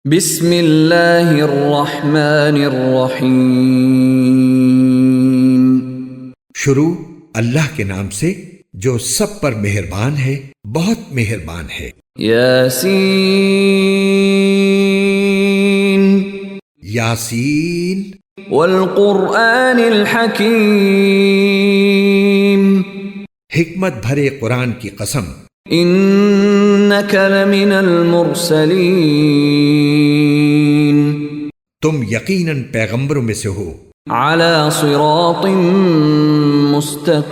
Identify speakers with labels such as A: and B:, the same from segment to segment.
A: بسم اللہ الرحمن الرحیم۔
B: شروع اللہ کے نام سے جو سب پر مہربان ہے، بہت مہربان ہے۔
A: یاسین
B: یاسین
A: والقرآن الحکیم،
B: حکمت بھرے قرآن کی قسم،
A: انک لمن المرسلین،
B: تم یقیناً پیغمبروں میں سے ہو،
A: علی صراط مستقیم،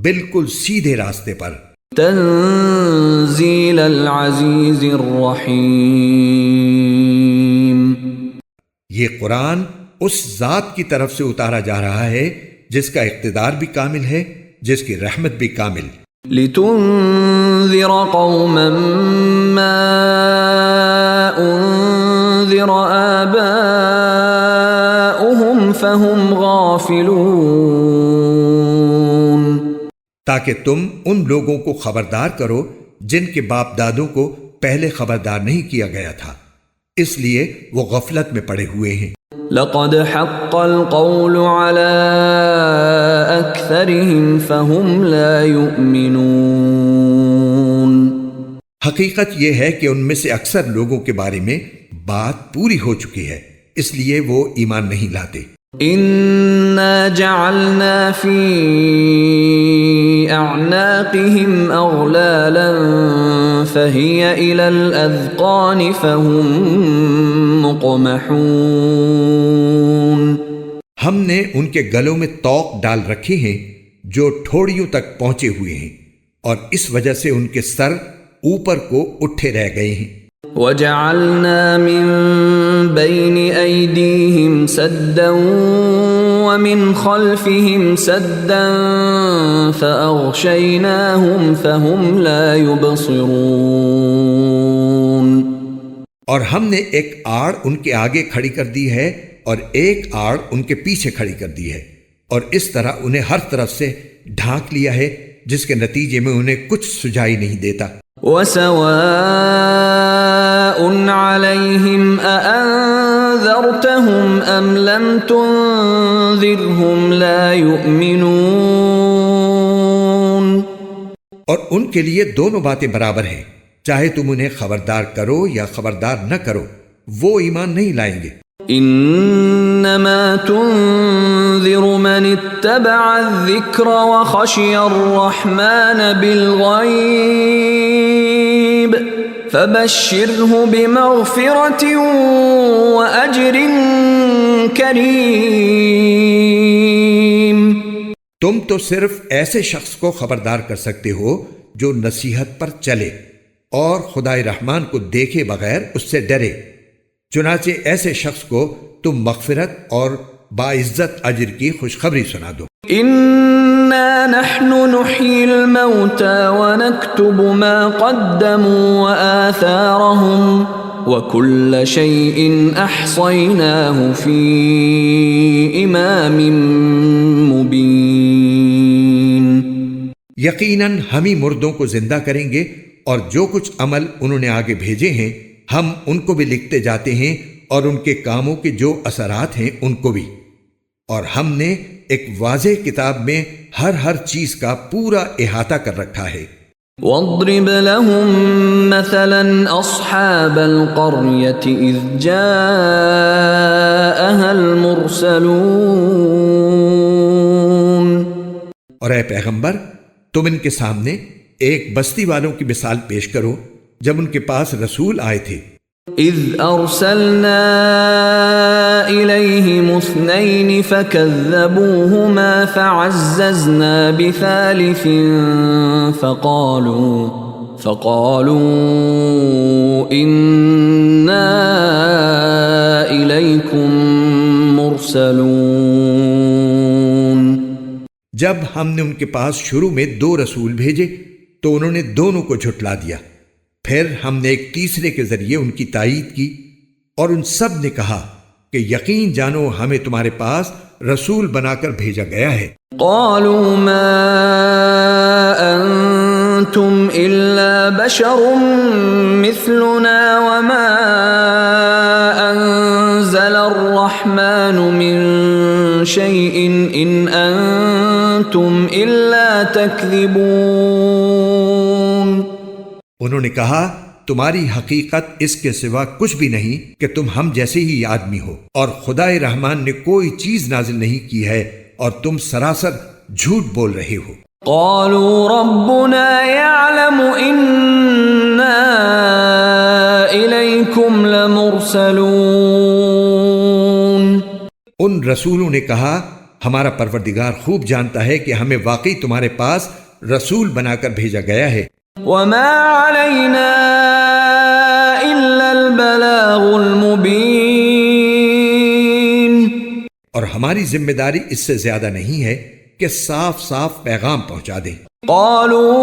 B: بالکل سیدھے راستے پر،
A: تنزیل العزیز الرحیم،
B: یہ قرآن اس ذات کی طرف سے اتارا جا رہا ہے جس کا اقتدار بھی کامل ہے، جس کی رحمت بھی کامل۔
A: لتنذر قوما ما انذر آباؤهم فهم غافلون،
B: تاکہ تم ان لوگوں کو خبردار کرو جن کے باپ دادوں کو پہلے خبردار نہیں کیا گیا تھا، اس لیے وہ غفلت میں پڑے ہوئے ہیں۔
A: لقد حق القول على اکثرهم فهم لا يؤمنون،
B: حقیقت یہ ہے کہ ان میں سے اکثر لوگوں کے بارے میں بات پوری ہو چکی ہے، اس لیے وہ ایمان نہیں لاتے۔
A: انا جعلنا في اعناقهم اغلالا فهي الى الاذقان فهم مقمحون،
B: ہم نے ان کے گلوں میں طوق ڈال رکھے ہیں جو ٹھوڑیوں تک پہنچے ہوئے ہیں، اور اس وجہ سے ان کے سر اوپر کو اٹھے رہ گئے ہیں۔
A: وجعلنا من بين أيديهم سدا ومن خلفهم سدا فأغشيناهم فهم لا يبصرون،
B: اور ہم نے ایک آڑ ان کے آگے کھڑی کر دی ہے اور ایک آڑ ان کے پیچھے کھڑی کر دی ہے، اور اس طرح انہیں ہر طرف سے ڈھانک لیا ہے جس کے نتیجے میں انہیں کچھ سجائی نہیں دیتا۔
A: وَسَوَاءٌ عَلَيْهِمْ أَأَنذَرْتَهُمْ أَمْ لَمْ تُنذِرْهُمْ لَا يُؤْمِنُونَ،
B: اور ان کے لیے دونوں باتیں برابر ہیں، چاہے تم انہیں خبردار کرو یا خبردار نہ کرو، وہ ایمان نہیں لائیں گے۔
A: انما تنذر من اتبع الذکر وخشی الرحمن بالغیب فبشرہ بمغفرة واجر کریم،
B: تم تو صرف ایسے شخص کو خبردار کر سکتے ہو جو نصیحت پر چلے اور خدائے رحمان کو دیکھے بغیر اس سے ڈرے، چنانچہ ایسے شخص کو تم مغفرت اور باعزت اجر کی خوشخبری سنا دو۔
A: انا نحن نحيي الموتى ونكتب ما قدموا وآثارهم وكل شيء احصيناه في امام مبين،
B: یقیناً ہم ہی مردوں کو زندہ کریں گے، اور جو کچھ عمل انہوں نے آگے بھیجے ہیں ہم ان کو بھی لکھتے جاتے ہیں، اور ان کے کاموں کے جو اثرات ہیں ان کو بھی، اور ہم نے ایک واضح کتاب میں ہر چیز کا پورا احاطہ کر رکھا ہے۔
A: واضرب لهم مثلا اصحاب القرية اذ جاءها المرسلون،
B: اور اے پیغمبر تم ان کے سامنے ایک بستی والوں کی مثال پیش کرو جب ان کے پاس رسول آئے تھے۔
A: اذ ارسلنا الیہم اثنین فکذبوہما فعززنا بثالث فقالوا انا الیکم مرسلون،
B: جب ہم نے ان کے پاس شروع میں 2 رسول بھیجے تو انہوں نے دونوں کو جھٹلا دیا، پھر ہم نے ایک تیسرے کے ذریعے ان کی تائید کی، اور ان سب نے کہا کہ یقین جانو ہمیں تمہارے پاس رسول بنا کر بھیجا گیا ہے۔
A: قالوا ما أنتم إلا بشر مثلنا وما أنزل الرحمن من شيء إن أنتم إلا تكذبون.
B: انہوں نے کہا تمہاری حقیقت اس کے سوا کچھ بھی نہیں کہ تم ہم جیسے ہی آدمی ہو، اور خدا رحمان نے کوئی چیز نازل نہیں کی ہے اور تم سراسر جھوٹ بول رہے ہو.
A: قالوا ربنا يعلم إنا إليكم لمرسلون.
B: ان رسولوں نے کہا ہمارا پروردگار خوب جانتا ہے کہ ہمیں واقعی تمہارے پاس رسول بنا کر بھیجا گیا ہے.
A: وما علينا إلا البلاغ المبين.
B: اور ہماری ذمہ داری اس سے زیادہ نہیں ہے کہ صاف صاف پیغام پہنچا دیں.
A: قالوا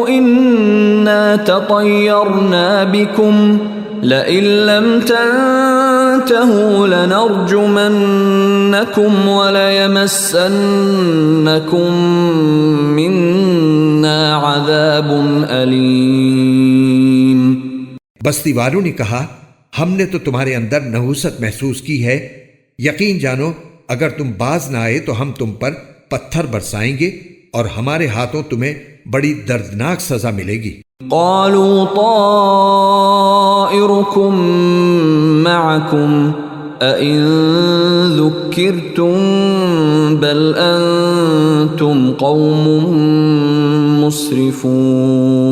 A: إنا تطيرنا بكم لئن لم تنتهوا لنرجمنكم وليمسنكم منا عذاب أليم.
B: بستی والوں نے کہا ہم نے تو تمہارے اندر نحوست محسوس کی ہے، یقین جانو اگر تم باز نہ آئے تو ہم تم پر پتھر برسائیں گے اور ہمارے ہاتھوں تمہیں بڑی دردناک سزا ملے گی.
A: قالوا طائركم معكم أئن ذكرتم بل أنتم قوم مسرفون.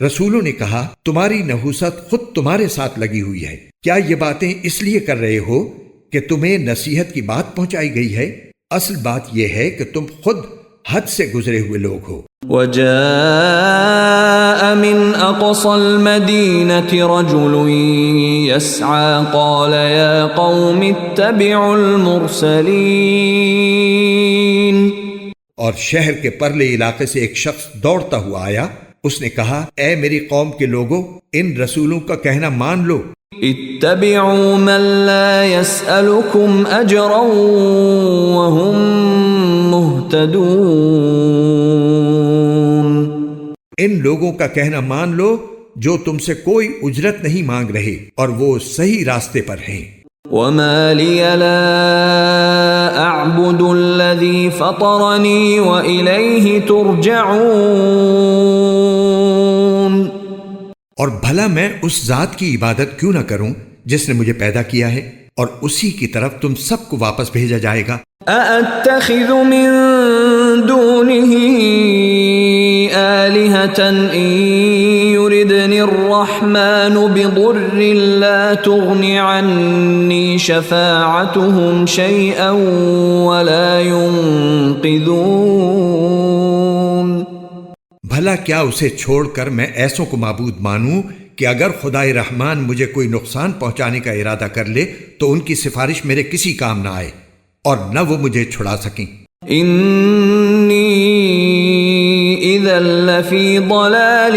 B: رسولوں نے کہا تمہاری نحوست خود تمہارے ساتھ لگی ہوئی ہے، کیا یہ باتیں اس لیے کر رہے ہو کہ تمہیں نصیحت کی بات پہنچائی گئی ہے؟ اصل بات یہ ہے کہ تم خود حد سے گزرے ہوئے لوگ ہو.
A: وجاء من أقصى المدينة رجل يسعى قال يا قوم اتبعوا المرسلين.
B: اور شہر کے پرلے علاقے سے ایک شخص دوڑتا ہوا آیا، اس نے کہا اے میری قوم کے لوگوں ان رسولوں کا کہنا مان لو.
A: اتبعوا من لا يسألكم أجرا وهم مهتدون.
B: ان لوگوں کا کہنا مان لو جو تم سے کوئی اجرت نہیں مانگ رہے اور وہ صحیح راستے پر ہیں.
A: وما لي لا أعبد الذي فطرني وإليه ترجعون.
B: اور بھلا میں اس ذات کی عبادت کیوں نہ کروں جس نے مجھے پیدا کیا ہے اور اسی کی طرف تم سب کو واپس بھیجا جائے گا.
A: أأتخذ من دونه آلهة إن يردني الرحمن بضر لا تغن عني شفاعتهم شيئا ولا ينقذون.
B: بھلا کیا اسے چھوڑ کر میں ایسوں کو معبود مانوں کہ اگر خدائے رحمان مجھے کوئی نقصان پہنچانے کا ارادہ کر لے تو ان کی سفارش میرے کسی کام نہ آئے اور نہ وہ مجھے چھڑا سکیں.
A: انی اذا لفی ضلال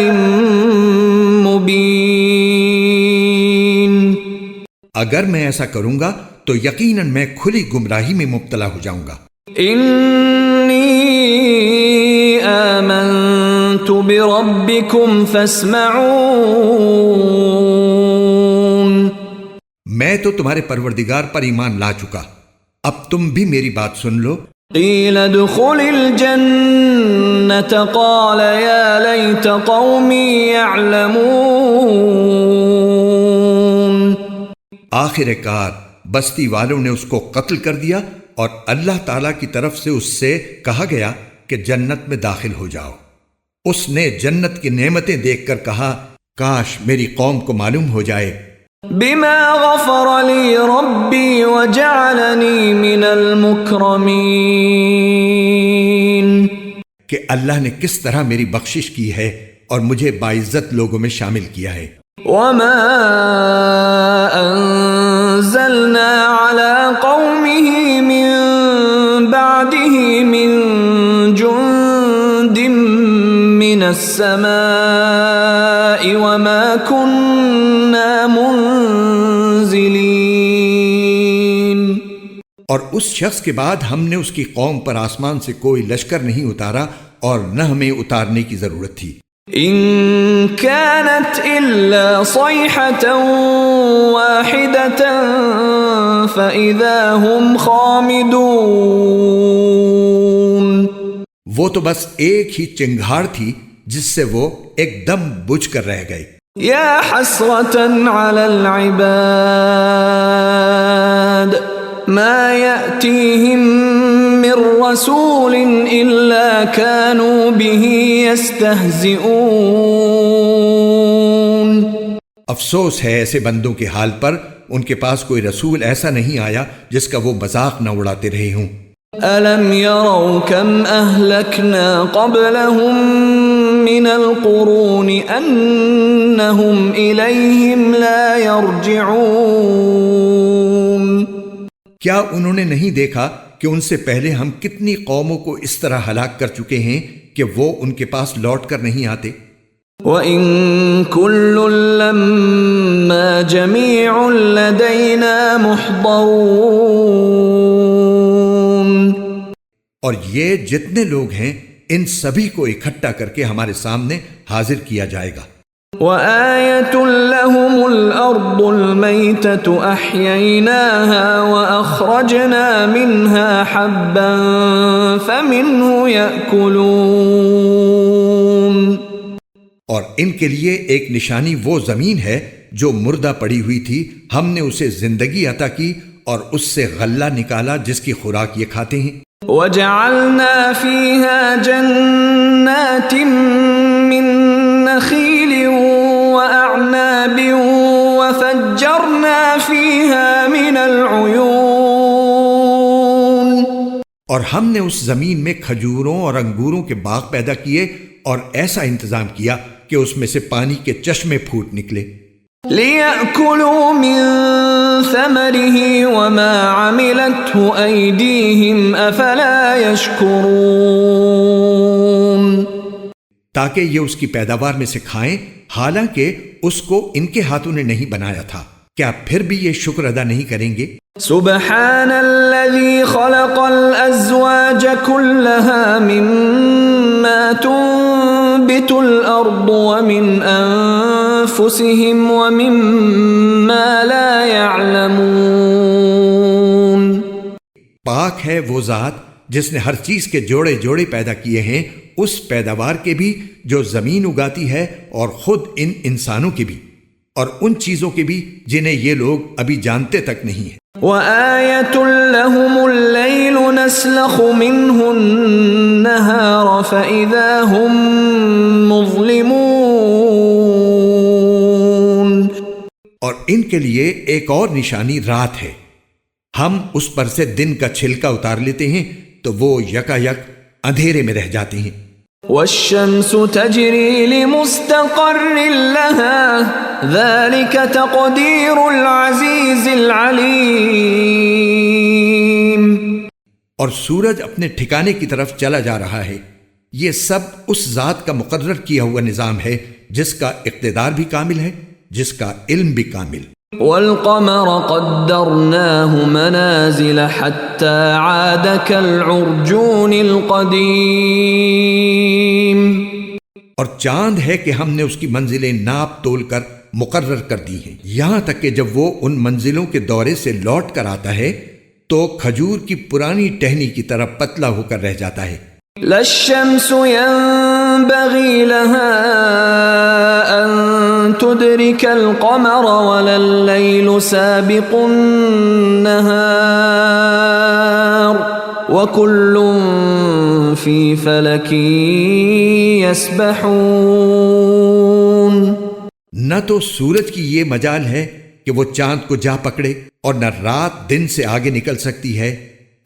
A: مبین.
B: اگر میں ایسا کروں گا تو یقیناً میں کھلی گمراہی میں مبتلا ہو جاؤں گا.
A: انی آمنت بربکم فاسمعون.
B: میں تو تمہارے پروردگار پر ایمان لا چکا، اب تم بھی میری بات سن لو.
A: قیل ادخل الجنة قال یا لیت قومی یعلمون.
B: آخر کار بستی والوں نے اس کو قتل کر دیا اور اللہ تعالی کی طرف سے اس سے کہا گیا کہ جنت میں داخل ہو جاؤ. اس نے جنت کی نعمتیں دیکھ کر کہا کاش میری قوم کو معلوم ہو جائے
A: بما غفر لی ربی وجعلنی من المکرمین.
B: کہ اللہ نے کس طرح میری بخشش کی ہے اور مجھے باعزت لوگوں میں شامل کیا ہے.
A: وما انزلنا على قومه من بعده من جند من السماء وما كنا منزلين.
B: اور اس شخص کے بعد ہم نے اس کی قوم پر آسمان سے کوئی لشکر نہیں اتارا اور نہ ہمیں اتارنے کی ضرورت تھی.
A: إن كانت إلا صيحة واحدة فإذا هم خامدون.
B: وہ تو بس ایک ہی چنگھاڑ تھی جس سے وہ ایک دم بجھ کر رہ گئے.
A: يا حسرة على العباد ما يأتيهم من رسول إلا كانوا به يستهزئون.
B: افسوس ہے ایسے بندوں کے حال پر، ان کے پاس کوئی رسول ایسا نہیں آیا جس کا وہ مذاق نہ اڑاتے رہے ہوں.
A: أَلَمْ يَرَوْا كَمْ أَهْلَكْنَا قَبْلَهُمْ مِنَ الْقُرُونِ أَنَّهُمْ إِلَيْهِمْ لَا يَرْجِعُونَ.
B: کیا انہوں نے نہیں دیکھا کہ ان سے پہلے ہم کتنی قوموں کو اس طرح ہلاک کر چکے ہیں کہ وہ ان کے پاس لوٹ کر نہیں آتے؟
A: وَإِن كُلٌّ لَّمَّا جَمِيعٌ لَّدَيْنَا مُحْضَرُونَ.
B: اور یہ جتنے لوگ ہیں ان سبھی کو اکٹھا کر کے ہمارے سامنے حاضر کیا جائے گا.
A: وَآيَةٌ لَّهُمُ الْأَرْضُ الْمَيْتَةُ أَحْيَيْنَاهَا وَأَخْرَجْنَا مِنْهَا حَبًّا فَمِنْهُ يَأْكُلُونَ.
B: اور ان کے لیے ایک نشانی وہ زمین ہے جو مردہ پڑی ہوئی تھی، ہم نے اسے زندگی عطا کی اور اس سے غلہ نکالا جس کی خوراک یہ کھاتے ہیں.
A: وَجَعَلْنَا فِيهَا جَنَّاتٍ مِّن نَخِيلٍ وَأَعْنَابٍ وَفَجَّرْنَا فِيهَا مِنَ الْعُيُونِ.
B: اور ہم نے اس زمین میں کھجوروں اور انگوروں کے باغ پیدا کیے اور ایسا انتظام کیا کہ اس میں سے پانی کے چشمے پھوٹ نکلے.
A: لِيَأْكُلُوا مِن ثَمَرِهِ وَمَا عَمِلَتْهُ أَيْدِيهِمْ أَفَلَا يَشْكُرُونَ.
B: تاکہ یہ اس کی پیداوار میں سے کھائیں، حالانکہ اس کو ان کے ہاتھوں نے نہیں بنایا تھا. کیا پھر بھی یہ شکر ادا نہیں کریں گے؟
A: سبحان الذي خلق الأزواج كلها مما تنبت الأرض ومن أنفسهم ومما لا يعلمون.
B: پاک ہے وہ ذات جس نے ہر چیز کے جوڑے جوڑے پیدا کیے ہیں، اس پیداوار کے بھی جو زمین اگاتی ہے اور خود ان انسانوں کے بھی، اور ان چیزوں کے بھی جنہیں یہ لوگ ابھی جانتے تک نہیں ہیں.
A: وَآيَةٌ لَّهُمُ اللَّيْلُ نَسْلَخُ مِنْهُ النَّهَارَ فَإِذَا هُمْ مُظْلِمُونَ.
B: اور ان کے لیے ایک اور نشانی رات ہے، ہم اس پر سے دن کا چھلکا اتار لیتے ہیں تو وہ یکا یک اندھیرے میں رہ جاتے ہیں.
A: وَالشَّمْسُ تَجْرِي لِمُسْتَقَرٍّ لَّهَا ذَلِكَ تَقْدِيرُ الْعَزِيزِ الْعَلِيمِ.
B: اور سورج اپنے ٹھکانے کی طرف چلا جا رہا ہے، یہ سب اس ذات کا مقرر کیا ہوا نظام ہے جس کا اقتدار بھی کامل ہے، جس کا علم بھی کامل.
A: وَالْقَمَرَ قَدَّرْنَاهُ مَنَازِلَ حَتَّى عَادَ كَالْعُرْجُونِ الْقَدِيمِ.
B: اور چاند ہے کہ ہم نے اس کی منزلیں ناپ تول کر مقرر کر دی ہیں، یہاں تک کہ جب وہ ان منزلوں کے دورے سے لوٹ کر آتا ہے تو کھجور کی پرانی ٹہنی کی طرح پتلا ہو کر رہ جاتا ہے.
A: لا الشمس ينبغي لها أن تدرك القمر ولا الليل سابق النهار وكل في فلك يسبحون.
B: نہ تو سورج کی یہ مجال ہے کہ وہ چاند کو جا پکڑے اور نہ رات دن سے آگے نکل سکتی ہے،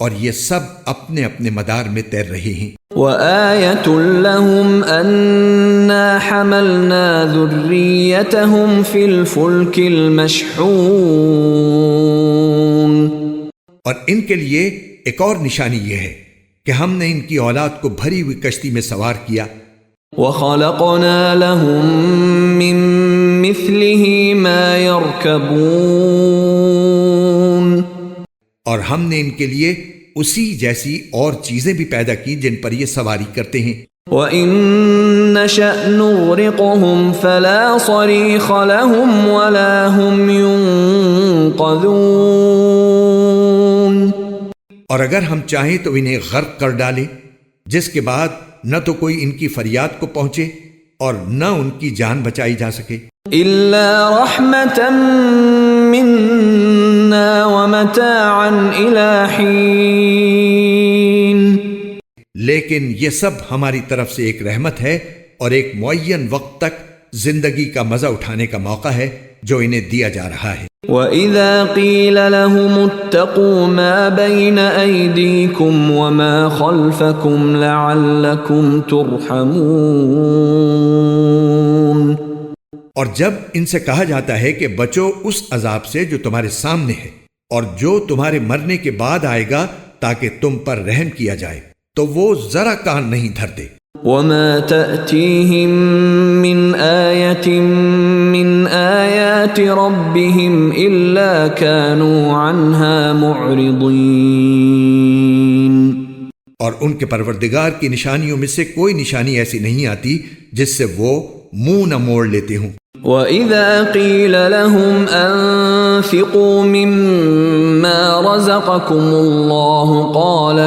B: اور یہ سب اپنے اپنے مدار میں تیر رہے ہیں.
A: وَآيَةٌ لَّهُمْ أَنَّا حَمَلْنَا ذُرِّيَّتَهُمْ فِي الْفُلْكِ الْمَشْحُونِ.
B: اور ان کے لیے ایک اور نشانی یہ ہے کہ ہم نے ان کی اولاد کو بھری ہوئی کشتی میں سوار کیا.
A: وَخَلَقْنَا لَهُم مِّن مِّثْلِهِ مَا يَرْكَبُونَ.
B: اور ہم نے ان کے لیے اسی جیسی اور چیزیں بھی پیدا کی جن پر یہ سواری کرتے ہیں.
A: وَإِن نَّشَأْ نُغْرِقْهُمْ فَلَا صَرِيخَ لَهُمْ وَلَا هُمْ يُنقَذُونَ.
B: اور اگر ہم چاہیں تو انہیں غرق کر ڈالیں، جس کے بعد نہ تو کوئی ان کی فریاد کو پہنچے اور نہ ان کی جان بچائی جا سکے.
A: إِلَّا رَحْمَةً مِّنَّا وَمَتَاعًا إِلَى حِينٍ.
B: لیکن یہ سب ہماری طرف سے ایک رحمت ہے اور ایک معین وقت تک زندگی کا مزہ اٹھانے کا موقع ہے جو انہیں دیا جا رہا ہے.
A: وَإِذَا قِيلَ لَهُمُ اتَّقُوا مَا بَيْنَ أَيْدِيكُمْ وَمَا خَلْفَكُمْ لَعَلَّكُمْ تُرْحَمُونَ.
B: اور جب ان سے کہا جاتا ہے کہ بچو اس عذاب سے جو تمہارے سامنے ہے اور جو تمہارے مرنے کے بعد آئے گا تاکہ تم پر رحم کیا جائے، تو وہ ذرا کان نہیں دھرتے.
A: وَمَا تَأْتِيهِم مِّنْ آيَةٍ مِّنْ آيَاتِ رَبِّهِمْ إِلَّا كَانُوا عَنْهَا مُعْرِضِينَ.
B: اور ان کے پروردگار کی نشانیوں میں سے کوئی نشانی ایسی نہیں آتی جس سے وہ منہ نہ موڑ لیتے ہوں.
A: وَإِذَا قِيلَ لَهُمْ أَنفِقُوا مِمَّا رَزَقَكُمُ اللَّهُ قَالَ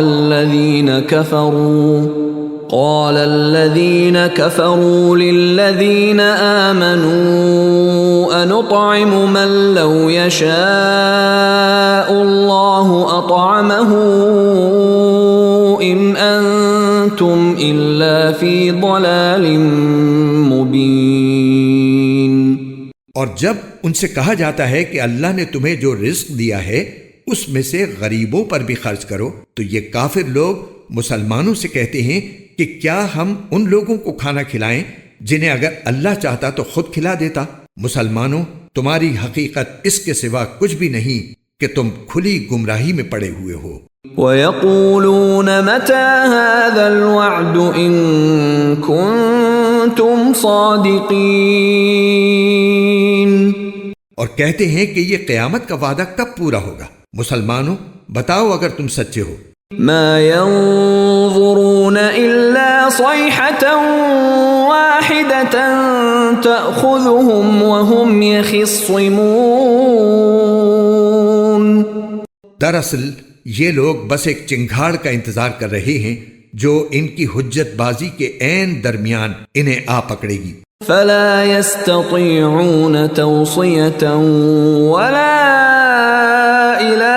A: الَّذِينَ كَفَرُوا لِلَّذِينَ آمَنُوا أَنُطْعِمُ مَن لَّوْ يَشَاءُ اللَّهُ أَطْعَمَهُ إِنْ أَنتُمْ إِلَّا فِي ضَلَالٍ مُّبِينٍ.
B: اور جب ان سے کہا جاتا ہے کہ اللہ نے تمہیں جو رزق دیا ہے اس میں سے غریبوں پر بھی خرچ کرو، تو یہ کافر لوگ مسلمانوں سے کہتے ہیں کہ کیا ہم ان لوگوں کو کھانا کھلائیں جنہیں اگر اللہ چاہتا تو خود کھلا دیتا. مسلمانوں، تمہاری حقیقت اس کے سوا کچھ بھی نہیں کہ تم کھلی گمراہی میں پڑے ہوئے ہو.
A: وَيَقُولُونَ مَتَى هَذَا الْوَعْدُ إِن كُنتُمْ صَادِقِينَ.
B: اور کہتے ہیں کہ یہ قیامت کا وعدہ کب پورا ہوگا؟ مسلمانوں، بتاؤ اگر تم سچے ہو.
A: ما ينظرون إلا صيحة واحدة تأخذهم وهم يخصمون.
B: دراصل یہ لوگ بس ایک چنگھاڑ کا انتظار کر رہے ہیں جو ان کی حجت بازی کے عین درمیان انہیں آ پکڑے گی.
A: فلا يستطيعون توصية ولا إلى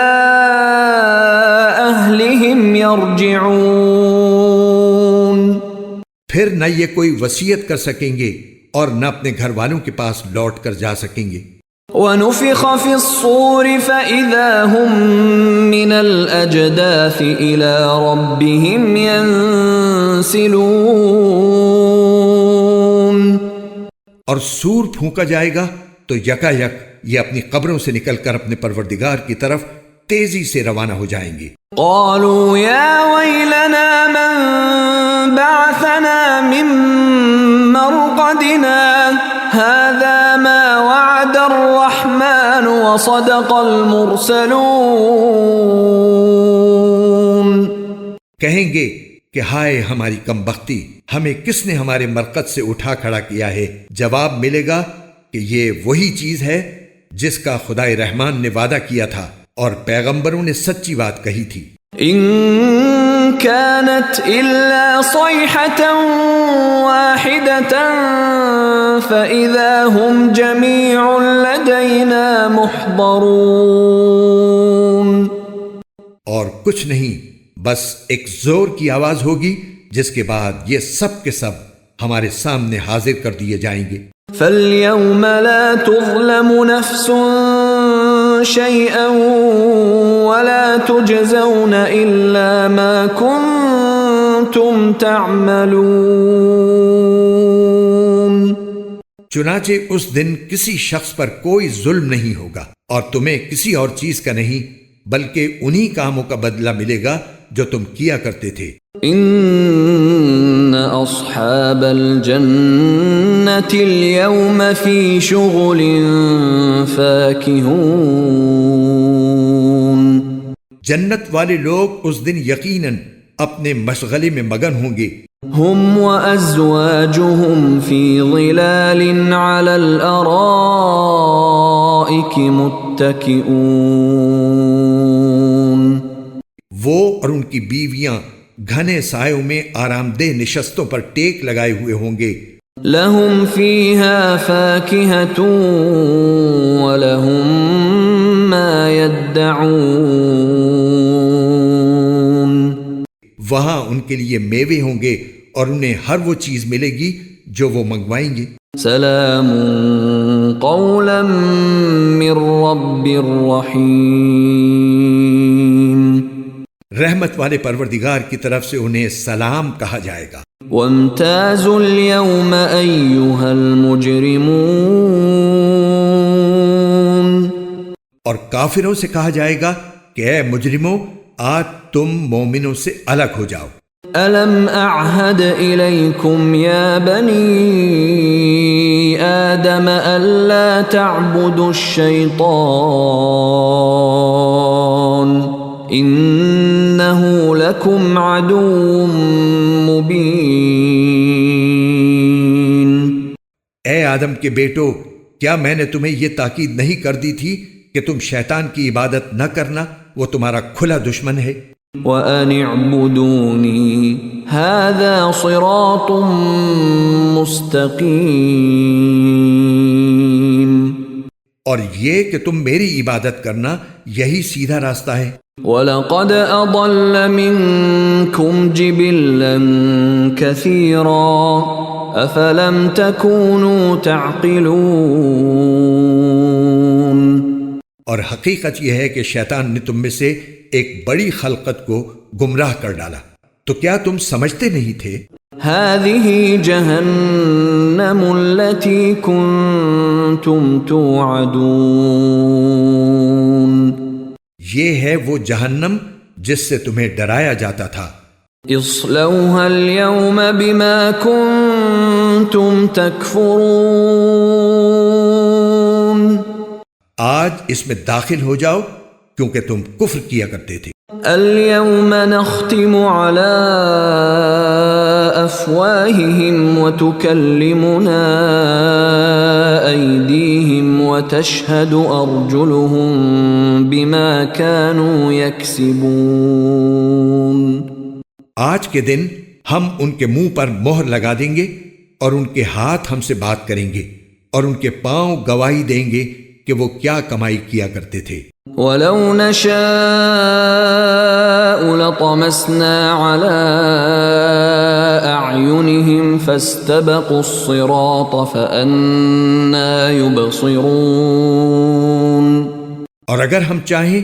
A: أهلهم يرجعون.
B: پھر نہ یہ کوئی وصیت کر سکیں گے اور نہ اپنے گھر والوں کے پاس لوٹ کر جا سکیں گے.
A: وَنُفِخَ فِي الصُّورِ فَإِذَا هُم مِّنَ الْأَجْدَاثِ إِلَى رَبِّهِمْ يَنسِلُونَ.
B: اور سور پھونکا جائے گا تو یکا یک یہ اپنی قبروں سے نکل کر اپنے پروردگار کی طرف تیزی سے روانہ ہو جائیں گے.
A: قالوا يا ويلنا من بعثنا من مرقدنا هذا ما وعد الرحمن وصدق المرسلون.
B: کہیں گے کہ ہائے ہماری کم بختی، ہمیں کس نے ہمارے مرقد سے اٹھا کھڑا کیا ہے. جواب ملے گا کہ یہ وہی چیز ہے جس کا خدائے رحمان نے وعدہ کیا تھا اور پیغمبروں نے سچی بات کہی تھی.
A: ان كانت الا صيحة واحدة فاذا هم جميع لدينا محضرون.
B: اور کچھ نہیں، بس ایک زور کی آواز ہوگی جس کے بعد یہ سب کے سب ہمارے سامنے حاضر کر دیے جائیں گے.
A: فَالْيَوْمَ لَا تُظْلَمُ نَفْسٌ شَيْئًا وَلَا تُجْزَوْنَ إِلَّا مَا كُنتُمْ تَعْمَلُونَ.
B: چنانچہ اس دن کسی شخص پر کوئی ظلم نہیں ہوگا اور تمہیں کسی اور چیز کا نہیں بلکہ انہی کاموں کا بدلہ ملے گا جو تم کیا کرتے تھے.
A: ان اصحاب الجنة اليوم في شغل فاكهون.
B: جنت والے لوگ اس دن یقیناً اپنے مشغلے میں مگن ہوں گے.
A: هم وأزواجهم في ظلال على الأرائك متكئون.
B: وہ اور ان کی بیویاں گھنے سایوں میں آرام دہ نشستوں پر ٹیک لگائے ہوئے ہوں گے.
A: لهم فيها فاكهة ولهم ما يدعون.
B: وہاں ان کے لیے میوے ہوں گے اور انہیں ہر وہ چیز ملے گی جو وہ منگوائیں گے.
A: سلام قولا من رب رحیم.
B: رحمت والے پروردگار کی طرف سے انہیں سلام کہا جائے گا.
A: وامتازوا اليوم أيها المجرمون.
B: اور کافروں سے کہا جائے گا کہ اے مجرموں، آج تم مومنوں سے الگ ہو جاؤ.
A: ألم أعهد إليكم يا بني آدم ألا تعبدوا الشيطان إنه لكم عدو مبين.
B: اے آدم کے بیٹو، کیا میں نے تمہیں یہ تاکید نہیں کر دی تھی کہ تم شیطان کی عبادت نہ کرنا؟ وہ تمہارا کھلا دشمن ہے.
A: وَأَنِ اعْبُدُونِي هَذَا صِرَاطٌ مُسْتَقِيمٌ.
B: اور یہ کہ تم میری عبادت کرنا، یہی سیدھا راستہ ہے.
A: وَلَقَدْ أَضَلَّ مِنْكُمْ جِبِلًّا كَثِيرًا أَفَلَمْ تَكُونُوا تَعْقِلُونَ.
B: اور حقیقت یہ ہے کہ شیطان نے تم میں سے ایک بڑی خلقت کو گمراہ کر ڈالا، تو کیا تم سمجھتے نہیں تھے؟
A: هذه جهنم التي كنتم توعدون.
B: یہ ہے وہ جہنم جس سے تمہیں ڈرایا جاتا تھا.
A: اصلوها اليوم بما كنتم تكفرون.
B: آج اس میں داخل ہو جاؤ کیونکہ تم کفر کیا کرتے تھے.
A: اليوم نختم على أفواههم وتكلمنا أيديهم وتشهد أرجلهم بما كانوا يكسبون.
B: آج کے دن ہم ان کے منہ پر مہر لگا دیں گے اور ان کے ہاتھ ہم سے بات کریں گے اور ان کے پاؤں گواہی دیں گے کہ وہ کیا کمائی کیا کرتے تھے.
A: وَلَوْ نَشَاءُ لَطَمَسْنَا عَلَىٰ أَعْيُنِهِمْ فَاسْتَبَقُوا الصِّرَاطَ فَأَنَّىٰ يُبْصِرُونَ.
B: اور اگر ہم چاہیں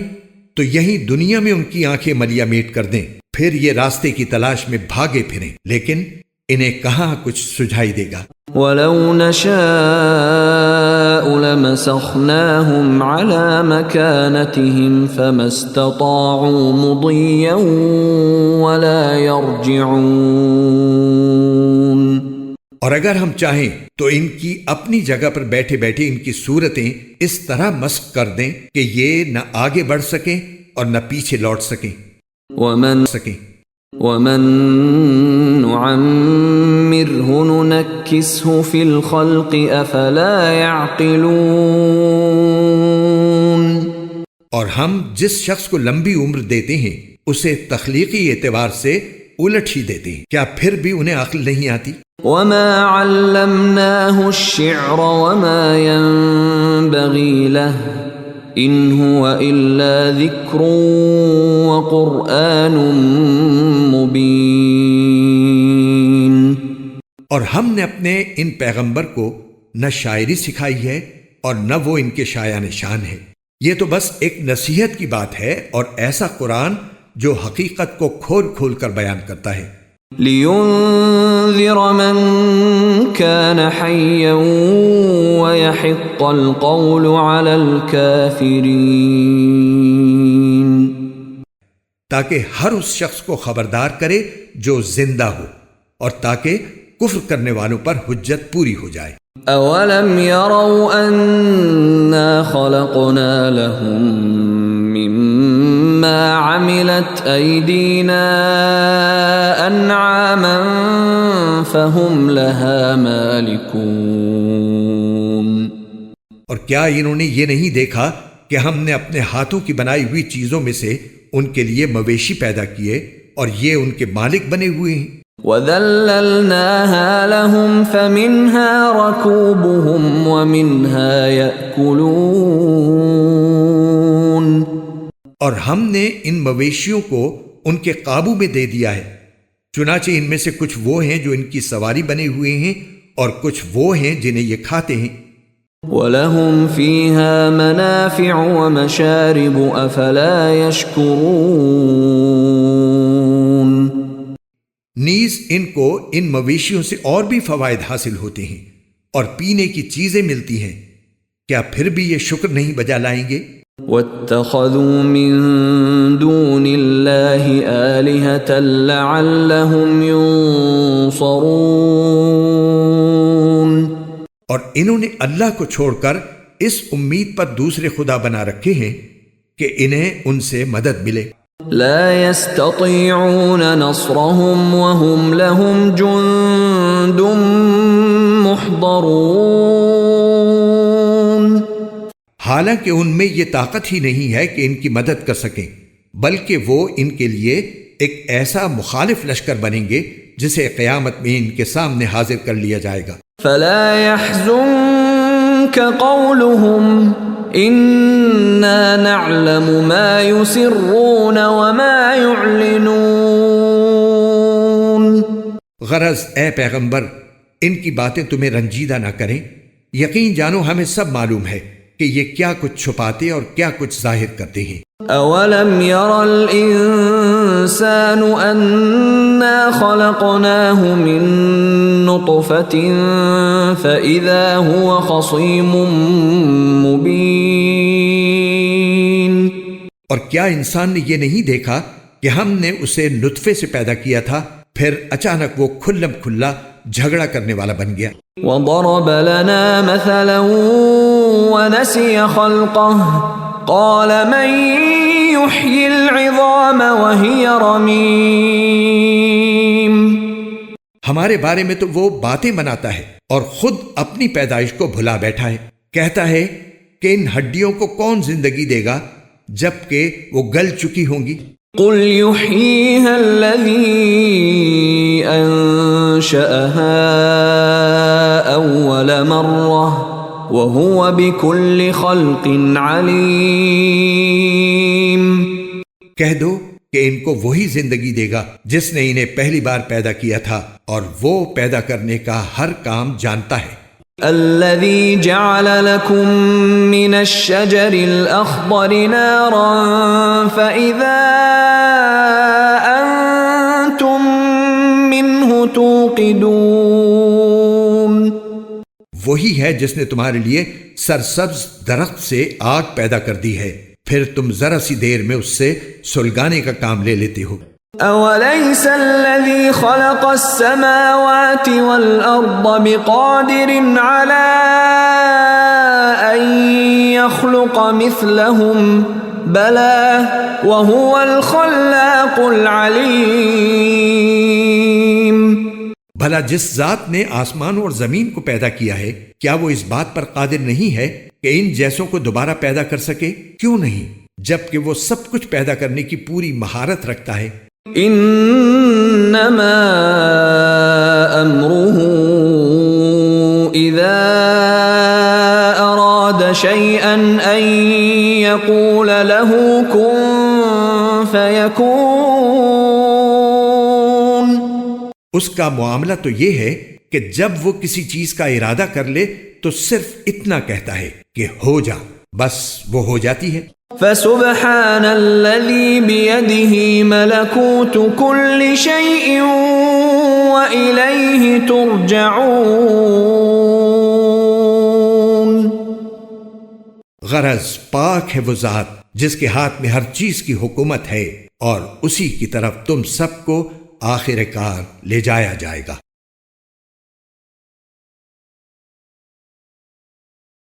B: تو یہی دنیا میں ان کی آنکھیں ملیا میٹ کر دیں، پھر یہ راستے کی تلاش میں بھاگے پھریں، لیکن انہیں کہاں کچھ سجھائی دے گا.
A: وَلَوْ نَشَاءُ لَمَسَخْنَاهُمْ عَلَىٰ مَكَانَتِهِمْ فَمَا اسْتَطَاعُوا مُضِيًّا وَلَا يَرْجِعُونَ.
B: اور اگر ہم چاہیں تو ان کی اپنی جگہ پر بیٹھے بیٹھے ان کی صورتیں اس طرح مسخ کر دیں کہ یہ نہ آگے بڑھ سکیں اور نہ پیچھے لوٹ سکیں.
A: وَمَن نُعَمِّرْهُ نُنَكِّسْهُ فِي الْخَلْقِ أَفَلَا يَعْقِلُونَ.
B: اور ہم جس شخص کو لمبی عمر دیتے ہیں اسے تخلیقی اعتبار سے الٹ ہی دیتے ہیں، کیا پھر بھی انہیں عقل نہیں آتی؟
A: وَمَا عَلَّمْنَاهُ الشِّعْرَ وَمَا يَنبَغِي لَهُ إِنْ هُوَ إِلَّا ذِكْرٌ وَقُرْآنٌ مُبِينٌ.
B: اور ہم نے اپنے ان پیغمبر کو نہ شاعری سکھائی ہے اور نہ وہ ان کے شایان شان ہے. یہ تو بس ایک نصیحت کی بات ہے اور ایسا قرآن جو حقیقت کو کھول کھول کر بیان کرتا ہے.
A: لِيُنذِرَ مَن كَانَ حَيًّا وَيَحِقَّ الْقَوْلُ عَلَى الْكَافِرِينَ.
B: تاکہ ہر اس شخص کو خبردار کرے جو زندہ ہو اور تاکہ کفر کرنے والوں پر حجت پوری ہو جائے.
A: أَوَلَمْ يَرَوْا أَنَّا خَلَقْنَا لَهُم مِّمَّا ما عملت أيدينا أنعاما فهم لها مالكون۔
B: اور کیا انہوں نے یہ نہیں دیکھا کہ ہم نے اپنے ہاتھوں کی بنائی ہوئی چیزوں میں سے ان کے لیے مویشی پیدا کیے اور یہ ان کے مالک بنے ہوئے ہیں۔
A: وَذَلَّلْنَاهَا لَهُمْ فَمِنْهَا رَكُوبُهُمْ وَمِنْهَا يَأْكُلُونَ،
B: اور ہم نے ان مویشیوں کو ان کے قابو میں دے دیا ہے، چنانچہ ان میں سے کچھ وہ ہیں جو ان کی سواری بنے ہوئے ہیں اور کچھ وہ ہیں جنہیں یہ کھاتے ہیں۔
A: وَلَهُمْ فِيهَا مَنَافِعُ وَمَشَارِبُ أَفَلَا يَشْكُرُونَ۔
B: نیز ان کو ان مویشیوں سے اور بھی فوائد حاصل ہوتے ہیں اور پینے کی چیزیں ملتی ہیں، کیا پھر بھی یہ شکر نہیں بجا لائیں گے؟
A: وَاتَّخَذُوا مِن دُونِ اللَّهِ آلِهَةً لَعَلَّهُمْ يُنصَرُونَ،
B: اور انہوں نے اللہ کو چھوڑ کر اس امید پر دوسرے خدا بنا رکھے ہیں کہ انہیں ان سے مدد ملے۔
A: لا يستطيعون نصرهم وهم لهم جند محضرون،
B: حالانکہ ان میں یہ طاقت ہی نہیں ہے کہ ان کی مدد کر سکیں، بلکہ وہ ان کے لیے ایک ایسا مخالف لشکر بنیں گے جسے قیامت میں ان کے سامنے حاضر کر لیا جائے گا۔
A: فلا يحزنك قولهم انا نعلم ما يسرون وما يعلنون۔
B: غرض اے پیغمبر، ان کی باتیں تمہیں رنجیدہ نہ کریں، یقین جانو ہمیں سب معلوم ہے کہ یہ کیا کچھ چھپاتے اور کیا کچھ ظاہر کرتے ہیں۔
A: اولم ير الانسان انا خلقناه من نطفة فاذا هو خصيم مبين۔
B: اور کیا انسان نے یہ نہیں دیکھا کہ ہم نے اسے نطفے سے پیدا کیا تھا، پھر اچانک وہ کھلم کھلا جھگڑا کرنے والا بن گیا۔
A: وضرب لنا مثلا ونسي خلقه قال من يحيي العظام وهي رميم۔
B: ہمارے بارے میں تو وہ باتیں بناتا ہے اور خود اپنی پیدائش کو بھلا بیٹھا ہے، کہتا ہے کہ ان ہڈیوں کو کون زندگی دے گا جبکہ وہ گل چکی ہوں گی۔
A: قل يحييها الذي أنشأها أول مرة وهو بكل خلق عليم۔
B: کہہ دو کہ ان کو وہی زندگی دے گا جس نے انہیں پہلی بار پیدا کیا تھا، اور وہ پیدا کرنے کا ہر کام جانتا ہے۔
A: الذي جعل لكم من الشجر الأخضر نارا فإذا أنتم منه توقدون۔
B: وہی ہے جس نے تمہارے لیے سرسبز درخت سے آگ پیدا کر دی ہے، پھر تم ذرا سی دیر میں اس سے سلگانے کا کام لے لیتے ہو۔
A: أوليس الذي خلق السماوات والأرض بقادر على أن يخلق مثلهم بلى وهو الخلاق العليم۔
B: بھلا جس ذات نے آسمان اور زمین کو پیدا کیا ہے، کیا وہ اس بات پر قادر نہیں ہے کہ ان جیسوں کو دوبارہ پیدا کر سکے؟ کیوں نہیں، جبکہ وہ سب کچھ پیدا کرنے کی پوری مہارت رکھتا ہے۔
A: انما امره اذا اراد شيئا ان يقول له كن فيكون۔
B: اس کا معاملہ تو یہ ہے کہ جب وہ کسی چیز کا ارادہ کر لے تو صرف اتنا کہتا ہے کہ ہو جا، بس وہ ہو جاتی ہے۔
A: فسبحان الذي بيده ملكوت كل شيء وإليه ترجعون۔
B: غرض پاک ہے وہ ذات جس کے ہاتھ میں ہر چیز کی حکومت ہے، اور اسی کی طرف تم سب کو آخر کار لے جایا جائے گا۔